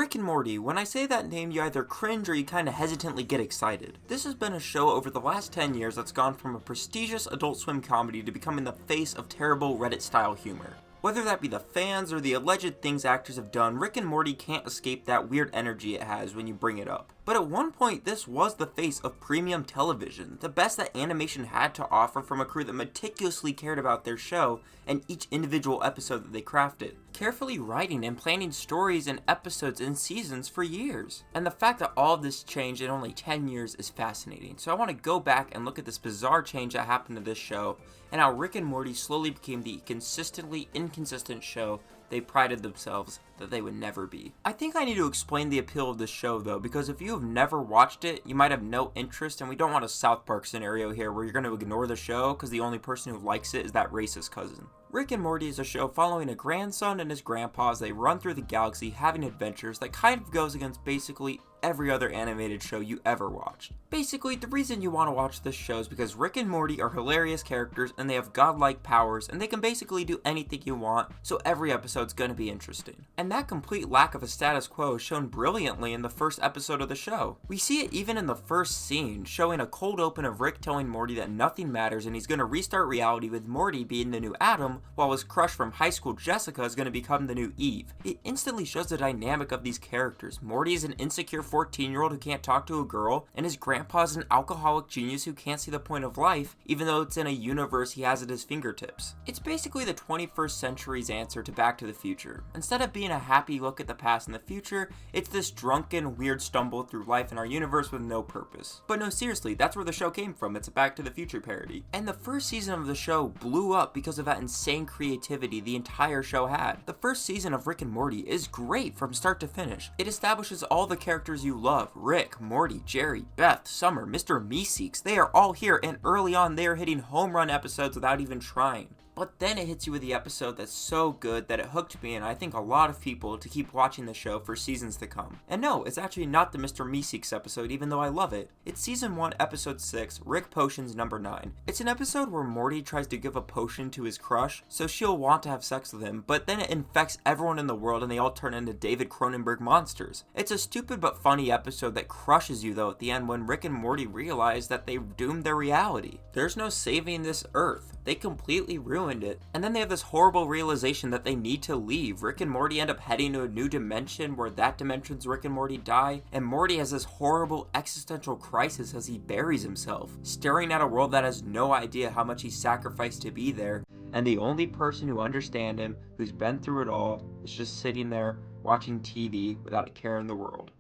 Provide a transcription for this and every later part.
Rick and Morty, when I say that name you either cringe or you kinda hesitantly get excited. This has been a show over the last 10 years that's gone from a prestigious Adult Swim comedy to becoming the face of terrible Reddit-style humor. Whether that be the fans or the alleged things actors have done, Rick and Morty can't escape that weird energy it has when you bring it up. But at one point, this was the face of premium television, the best that animation had to offer from a crew that meticulously cared about their show and each individual episode that they crafted, carefully writing and planning stories and episodes and seasons for years. And the fact that all of this changed in only 10 years is fascinating, so I want to go back and look at this bizarre change that happened to this show, and how Rick and Morty slowly became the consistently inconsistent show they prided themselves that they would never be. I think I need to explain the appeal of this show though, because if you have never watched it, you might have no interest, and we don't want a South Park scenario here where you're going to ignore the show because the only person who likes it is that racist cousin. Rick and Morty is a show following a grandson and his grandpa as they run through the galaxy having adventures that kind of goes against basically every other animated show you ever watched. Basically, the reason you want to watch this show is because Rick and Morty are hilarious characters and they have godlike powers and they can basically do anything you want, so every episode's gonna be interesting. And that complete lack of a status quo is shown brilliantly in the first episode of the show. We see it even in the first scene, showing a cold open of Rick telling Morty that nothing matters and he's gonna restart reality with Morty being the new Adam, while his crush from high school Jessica is gonna become the new Eve. It instantly shows the dynamic of these characters. Morty is an insecure 14-year-old who can't talk to a girl, and his grandpa's an alcoholic genius who can't see the point of life, even though it's in a universe he has at his fingertips. It's basically the 21st century's answer to Back to the Future. Instead of being a happy look at the past and the future, it's this drunken, weird stumble through life in our universe with no purpose. But no, seriously, that's where the show came from. It's a Back to the Future parody. And the first season of the show blew up because of that insane creativity the entire show had. The first season of Rick and Morty is great from start to finish. It establishes all the characters you love: Rick, Morty, Jerry, Beth, Summer, Mr. Meeseeks. They are all here, and early on they are hitting home run episodes without even trying. But then it hits you with the episode that's so good that it hooked me, and I think a lot of people, to keep watching the show for seasons to come. And no, it's actually not the Mr. Meeseeks episode, even though I love it. It's season 1, episode 6, Rick Potions number 9. It's an episode where Morty tries to give a potion to his crush, so she'll want to have sex with him, but then it infects everyone in the world and they all turn into David Cronenberg monsters. It's a stupid but funny episode that crushes you though at the end when Rick and Morty realize that they've doomed their reality. There's no saving this Earth. They completely ruined it. And then they have this horrible realization that they need to leave. Rick and Morty end up heading to a new dimension where that dimension's Rick and Morty die, and Morty has this horrible existential crisis as he buries himself, staring at a world that has no idea how much he sacrificed to be there, and the only person who understands him, who's been through it all, is just sitting there watching TV without a care in the world.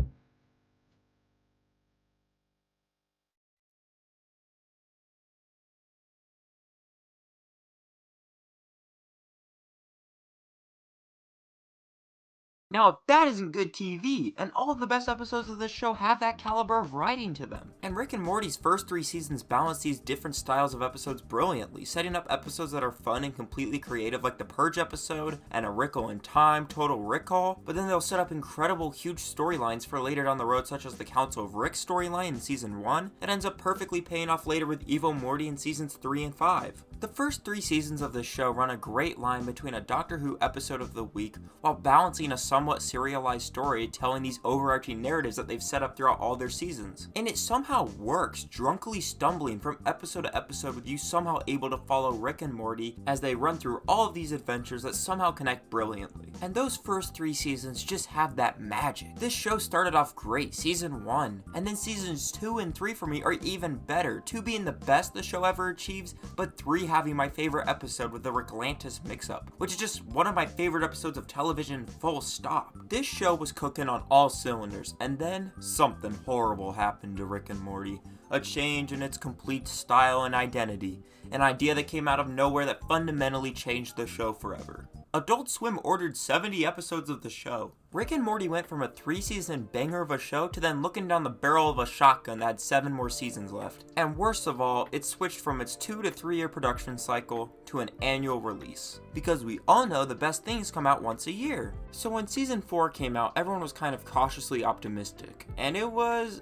Now, if that isn't good TV, and all of the best episodes of this show have that caliber of writing to them. And Rick and Morty's first 3 seasons balance these different styles of episodes brilliantly, setting up episodes that are fun and completely creative, like the Purge episode, and A Rickle in Time, Total Recall, but then they'll set up incredible huge storylines for later down the road, such as the Council of Rick storyline in season 1, that ends up perfectly paying off later with Evil Morty in seasons 3 and 5. The first 3 seasons of this show run a great line between a Doctor Who episode of the week while balancing a somewhat serialized story telling these overarching narratives that they've set up throughout all their seasons. And it somehow works, drunkily stumbling from episode to episode with you somehow able to follow Rick and Morty as they run through all of these adventures that somehow connect brilliantly. And those first 3 seasons just have that magic. This show started off great, season 1, and then seasons 2 and 3 for me are even better, 2 being the best the show ever achieves, but 3 having my favorite episode with the Ricklantis mix-up, which is just one of my favorite episodes of television, full stop. This show was cooking on all cylinders, and then something horrible happened to Rick and Morty. A change in its complete style and identity. An idea that came out of nowhere that fundamentally changed the show forever. Adult Swim ordered 70 episodes of the show. Rick and Morty went from a 3-season banger of a show to then looking down the barrel of a shotgun that had 7 more seasons left. And worst of all, it switched from its 2 to 3 year production cycle to an annual release. Because we all know the best things come out once a year. So when season 4 came out, everyone was kind of cautiously optimistic. And it was,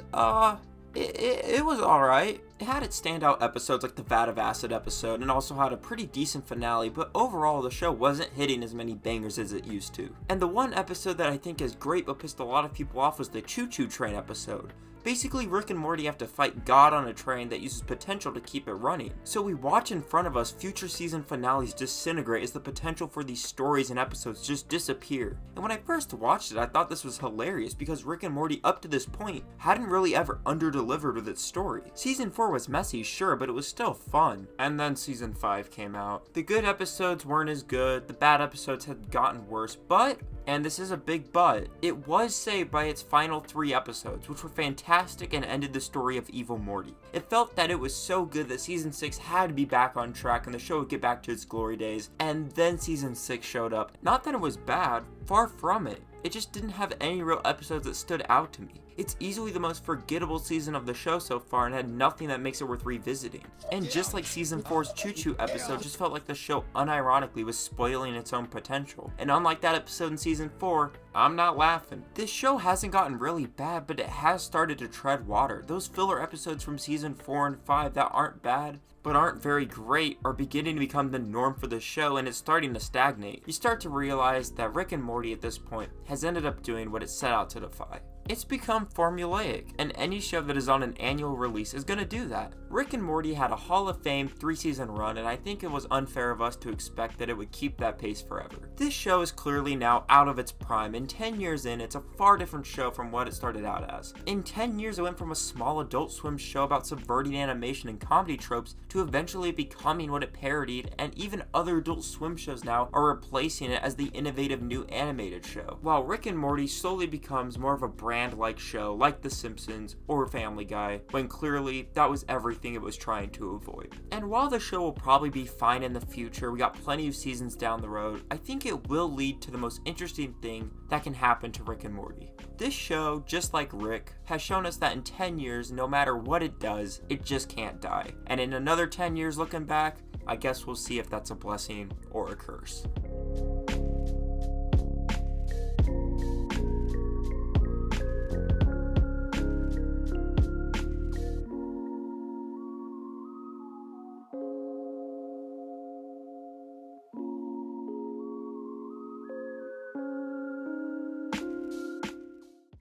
it was alright. It had its standout episodes like the Vat of Acid episode and also had a pretty decent finale, but overall the show wasn't hitting as many bangers as it used to. And the one episode that I think is great but pissed a lot of people off was the Choo Choo Train episode. Basically, Rick and Morty have to fight God on a train that uses potential to keep it running. So we watch in front of us future season finales disintegrate as the potential for these stories and episodes just disappear. And when I first watched it, I thought this was hilarious because Rick and Morty up to this point hadn't really ever under-delivered with its story. Season 4 was messy, sure, but it was still fun. And then season 5 came out. The good episodes weren't as good, the bad episodes had gotten worse, but, and this is a big but, it was saved by its final 3 episodes, which were fantastic and ended the story of Evil Morty. It felt that it was so good that season 6 had to be back on track and the show would get back to its glory days, and then season 6 showed up. Not that it was bad, far from it. It just didn't have any real episodes that stood out to me. It's easily the most forgettable season of the show so far and had nothing that makes it worth revisiting. And just like season 4's Choo Choo episode just felt like the show unironically was spoiling its own potential. And unlike that episode in season 4, I'm not laughing. This show hasn't gotten really bad, but it has started to tread water. Those filler episodes from season 4 and 5 that aren't bad, but aren't very great, are beginning to become the norm for the show, and it's starting to stagnate. You start to realize that Rick and Morty at this point has ended up doing what it set out to defy. It's become formulaic, and any show that is on an annual release is gonna do that. Rick and Morty had a Hall of Fame 3-season run, and I think it was unfair of us to expect that it would keep that pace forever. This show is clearly now out of its prime, and 10 years in, it's a far different show from what it started out as. In 10 years, it went from a small Adult Swim show about subverting animation and comedy tropes to eventually becoming what it parodied, and even other Adult Swim shows now are replacing it as the innovative new animated show. While Rick and Morty slowly becomes more of a brand-like show like The Simpsons or Family Guy, when clearly that was everything it was trying to avoid. And while the show will probably be fine in the future, we got plenty of seasons down the road, I think it will lead to the most interesting thing that can happen to Rick and Morty. This show, just like Rick, has shown us that in 10 years, no matter what it does, it just can't die. And in another 10 years looking back, I guess we'll see if that's a blessing or a curse.